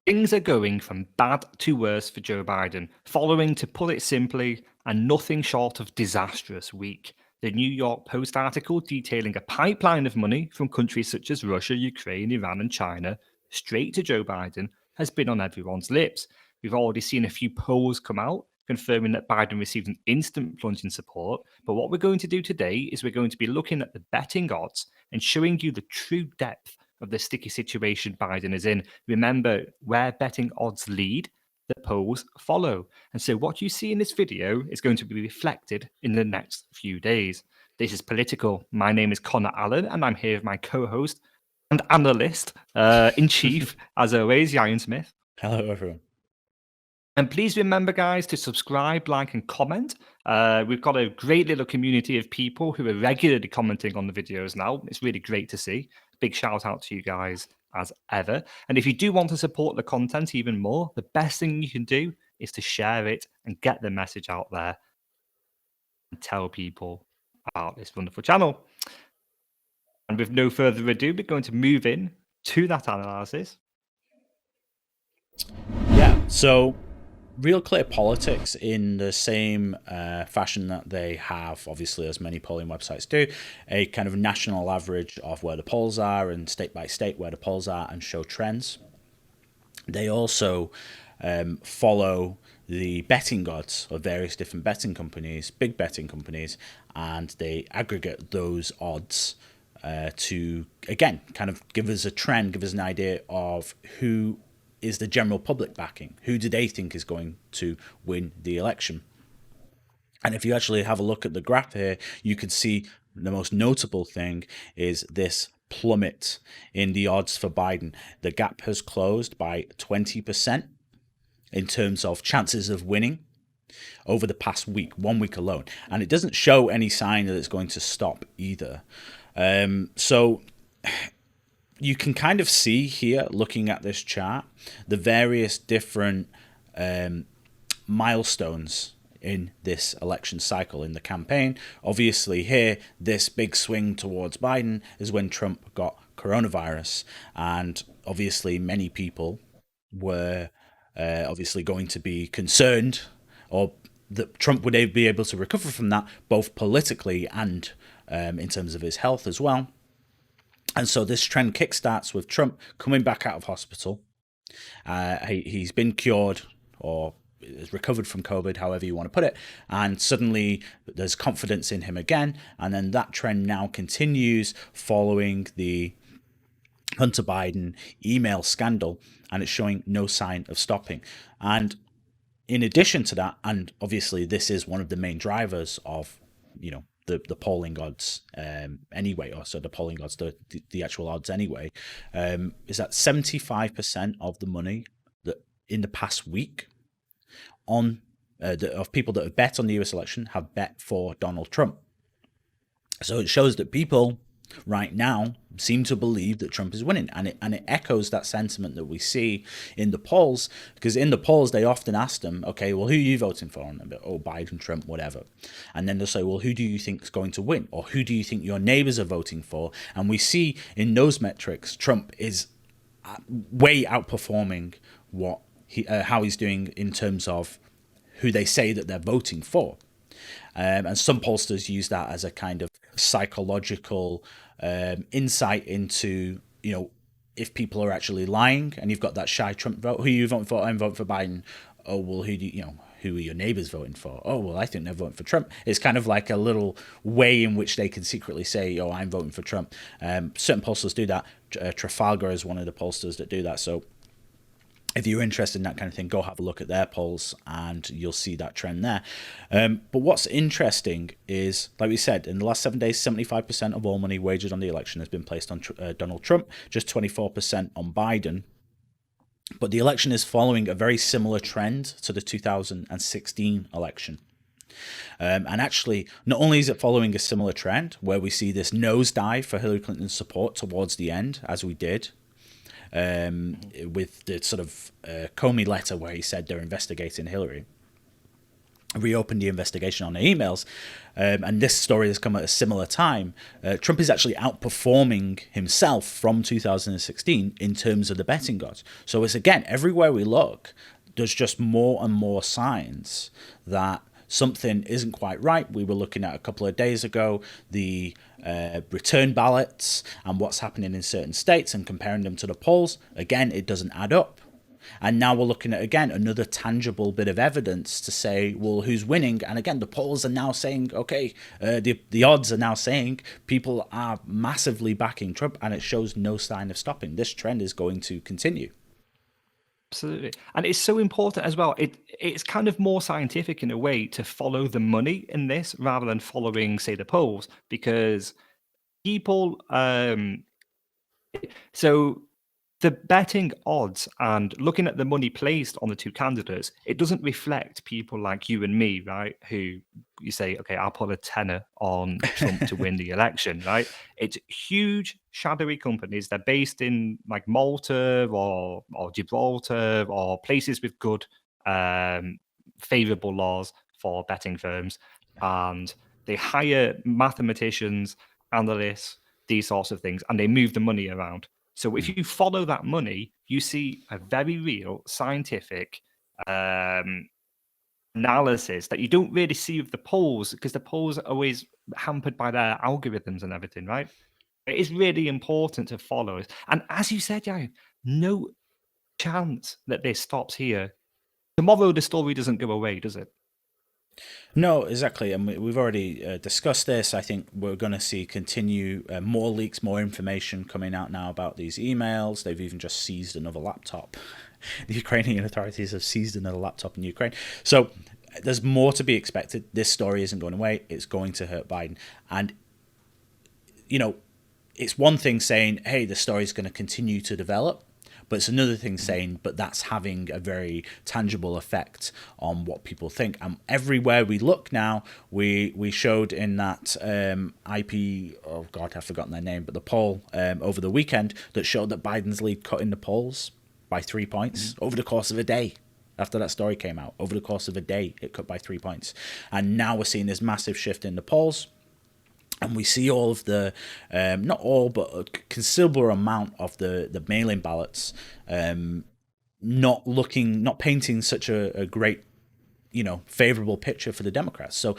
Things are going from bad to worse for Joe Biden, following, to put it simply, a nothing short of disastrous week. The New York Post article detailing a pipeline of money from countries such as Russia, Ukraine, Iran, and China straight to Joe Biden has been on everyone's lips. We've already seen a few polls come out confirming that Biden received an instant plunge in support. But what we're going to do today is we're going to be looking at the betting odds and showing you the true depth of the sticky situation Biden is in. Remember, where betting odds lead, the polls follow. And so what you see in this video is going to be reflected in the next few days. This is Political. My name is Connor Allen, and I'm here with my co-host and analyst in chief, as always, Ryan Smith. Hello, everyone. And please remember, guys, to subscribe, like, and comment. We've got a great little community of people who are regularly commenting on the videos now. It's really great to see. Big shout out to you guys as ever. And if you do want to support the content even more, the best thing you can do is to share it and get the message out there and tell people about this wonderful channel. And with no further ado, we're going to move in to that analysis. Yeah, so Real Clear Politics, in the same fashion that they have, obviously, as many polling websites do, a kind of national average of where the polls are and state by state where the polls are and show trends. They also follow the betting odds of various different betting companies, big betting companies, and they aggregate those odds to, again, kind of give us a trend, give us an idea of who is the general public backing, who do they think is going to win the election. And if you actually have a look at the graph here, you can see the most notable thing is this plummet in the odds for Biden. The gap has closed by 20% in terms of chances of winning over the past week, 1 week alone. And it doesn't show any sign that it's going to stop either. So you can kind of see here, looking at this chart, the various different milestones in this election cycle in the campaign. Obviously here, this big swing towards Biden is when Trump got coronavirus. And obviously many people were obviously going to be concerned, or that Trump would be able to recover from that, both politically and in terms of his health as well. And so this trend kickstarts with Trump coming back out of hospital. He's been cured or has recovered from COVID, however you want to put it. And suddenly there's confidence in him again. And then that trend now continues following the Hunter Biden email scandal. And it's showing no sign of stopping. And in addition to that, and obviously this is one of the main drivers of, the polling odds anyway, or so the polling odds, the actual odds anyway, is that 75% of the money that in the past week on of people that have bet on the US election have bet for Donald Trump. So it shows that people right now seem to believe that Trump is winning, and it echoes that sentiment that we see in the polls, because in the polls they often ask them, okay, well, who are you voting for? And oh, Biden, Trump, whatever. And then they'll say, well, who do you think is going to win, or who do you think your neighbors are voting for? And we see in those metrics Trump is way outperforming what how he's doing in terms of who they say that they're voting for. And some pollsters use that as a kind of psychological insight into, if people are actually lying, and you've got that shy Trump vote. Who are you voting for? I'm voting for Biden. Oh, well, who are your neighbors voting for? Oh, well, I think they're voting for Trump. It's kind of like a little way in which they can secretly say, oh, I'm voting for Trump. Certain pollsters do that. Trafalgar is one of the pollsters that do that. So if you're interested in that kind of thing, go have a look at their polls and you'll see that trend there. But what's interesting is, like we said, in the last 7 days, 75% of all money wagered on the election has been placed on Donald Trump, just 24% on Biden. But the election is following a very similar trend to the 2016 election. And actually, not only is it following a similar trend, where we see this nosedive for Hillary Clinton's support towards the end, as we did, with the sort of Comey letter where he said they're investigating Hillary. reopened the investigation on the emails, and this story has come at a similar time. Trump is actually outperforming himself from 2016 in terms of the betting odds. So it's, again, everywhere we look, there's just more and more signs that something isn't quite right. We were looking at a couple of days ago the return ballots and what's happening in certain states and comparing them to the polls. Again, it doesn't add up. And now we're looking at, again, another tangible bit of evidence to say, well, who's winning? And again, the polls are now saying, okay, the odds are now saying people are massively backing Trump, and it shows no sign of stopping. This trend is going to continue. Absolutely. And it's so important as well. It's kind of more scientific in a way to follow the money in this rather than following, say, the polls, because people so the betting odds and looking at the money placed on the two candidates, it doesn't reflect people like you and me, right? Who you say, okay, I'll put a tenner on Trump to win the election, right? It's huge, shadowy companies. They're based in like Malta or Gibraltar or places with good, favorable laws for betting firms. And they hire mathematicians, analysts, these sorts of things, and they move the money around. So if you follow that money, you see a very real scientific analysis that you don't really see with the polls, because the polls are always hampered by their algorithms and everything, right? It is really important to follow it. And as you said, yeah, no chance that this stops here. Tomorrow, the story doesn't go away, does it? No, exactly. And we've already discussed this. I think we're going to see continue more leaks, more information coming out now about these emails. They've even just seized another laptop. The Ukrainian authorities have seized another laptop in Ukraine. So there's more to be expected. This story isn't going away. It's going to hurt Biden. And, you know, it's one thing saying, hey, the story is going to continue to develop. But it's another thing saying, but that's having a very tangible effect on what people think. And everywhere we look now, we showed in that IP, oh God, I've forgotten their name, but the poll over the weekend that showed that Biden's lead cut in the polls by 3 points over the course of a day. After that story came out, over the course of a day, it cut by 3 points. And now we're seeing this massive shift in the polls. And we see all of the, not all, but a considerable amount of the mail-in ballots not painting such a great, favorable picture for the Democrats. So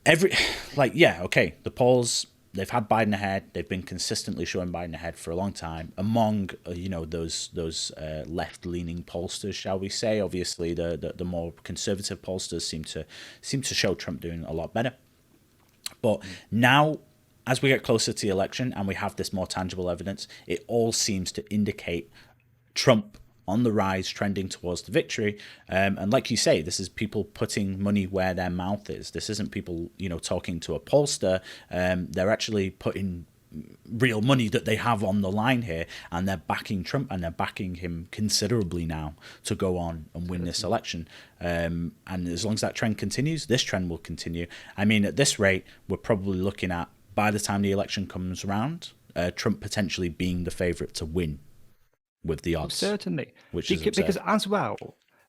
the polls, they've had Biden ahead. They've been consistently showing Biden ahead for a long time among, those left-leaning pollsters, shall we say. Obviously, the more conservative pollsters seem to show Trump doing a lot better. But now, as we get closer to the election and we have this more tangible evidence, it all seems to indicate Trump on the rise, trending towards the victory. And like you say, this is people putting money where their mouth is. This isn't people, talking to a pollster. They're actually putting real money that they have on the line here, and they're backing Trump, and they're backing him considerably now to go on and win this election. And as long as that trend continues, this trend will continue. I mean, at this rate, we're probably looking at, by the time the election comes around, Trump potentially being the favorite to win with the odds. Certainly. Which is because as well,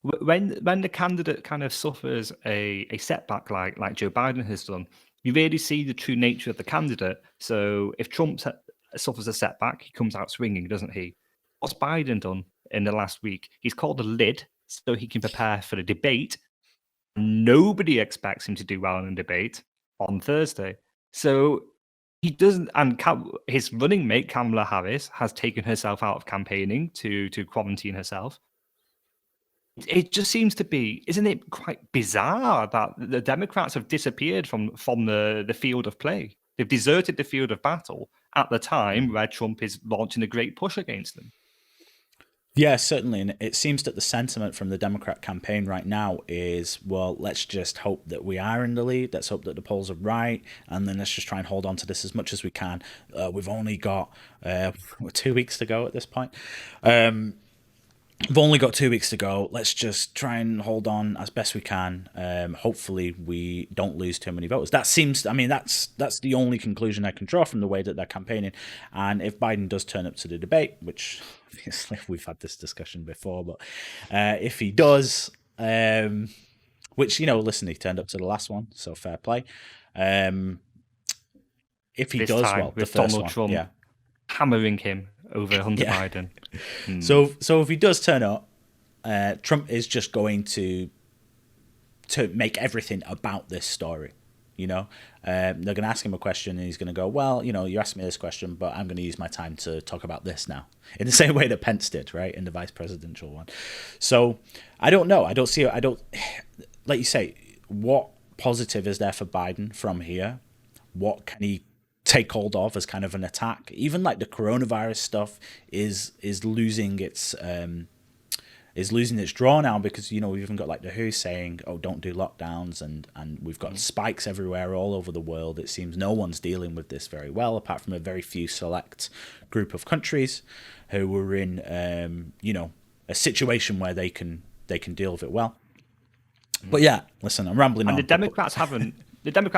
when the candidate kind of suffers a setback like Joe Biden has done, you really see the true nature of the candidate. So if Trump suffers a setback, he comes out swinging, doesn't he? What's Biden done in the last week? He's called a lid so he can prepare for the debate. Nobody expects him to do well in the debate on Thursday. So he doesn't, and his running mate, Kamala Harris, has taken herself out of campaigning to quarantine herself. It just seems to be, isn't it quite bizarre that the Democrats have disappeared from the field of play? They've deserted the field of battle at the time where Trump is launching a great push against them. Yeah, certainly. And it seems that the sentiment from the Democrat campaign right now is, well, let's just hope that we are in the lead. Let's hope that the polls are right. And then let's just try and hold on to this as much as we can. We've only got 2 weeks to go at this point. We've only got 2 weeks to go. Let's just try and hold on as best we can. Hopefully, we don't lose too many voters. That's the only conclusion I can draw from the way that they're campaigning. And if Biden does turn up to the debate, which obviously we've had this discussion before, but if he does, which, you know, listen, he turned up to the last one, so fair play. If he This does, time well, the with first Donald one, Trump yeah. hammering him over Hunter Yeah. Biden. So if he does turn up, Trump is just going to make everything about this story. You know, they're going to ask him a question and he's going to go, well, you know, you asked me this question, but I'm going to use my time to talk about this now, in the same way that Pence did, right, in the vice presidential one. So I don't know. I don't see it. I don't, like you say, what positive is there for Biden from here? What can he take hold of as kind of an attack? Even like the coronavirus stuff is losing its draw now, because, you know, we've even got like the WHO saying, oh, don't do lockdowns, and we've got spikes everywhere all over the world. It seems no one's dealing with this very well, apart from a very few select group of countries who were in you know, a situation where they can deal with it well. But yeah, listen, I'm rambling on. And the Democrats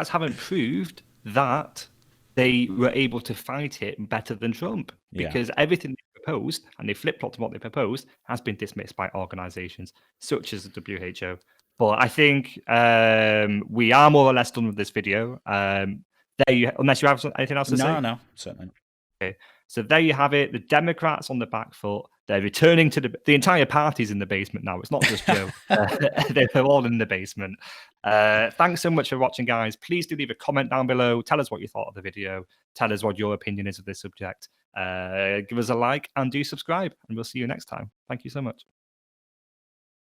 haven't proved that they were able to fight it better than Trump, because everything they proposed, and they flip-flopped what they proposed, has been dismissed by organizations such as the WHO. But I think we are more or less done with this video. Unless you have anything else to say? No, certainly not. Okay. So there you have it. The Democrats on the back foot. They're returning to the entire party's in the basement now. It's not just Joe. They're all in the basement. Thanks so much for watching, guys. Please do leave a comment down below. Tell us what you thought of the video. Tell us what your opinion is of this subject. Give us a like and do subscribe. And we'll see you next time. Thank you so much.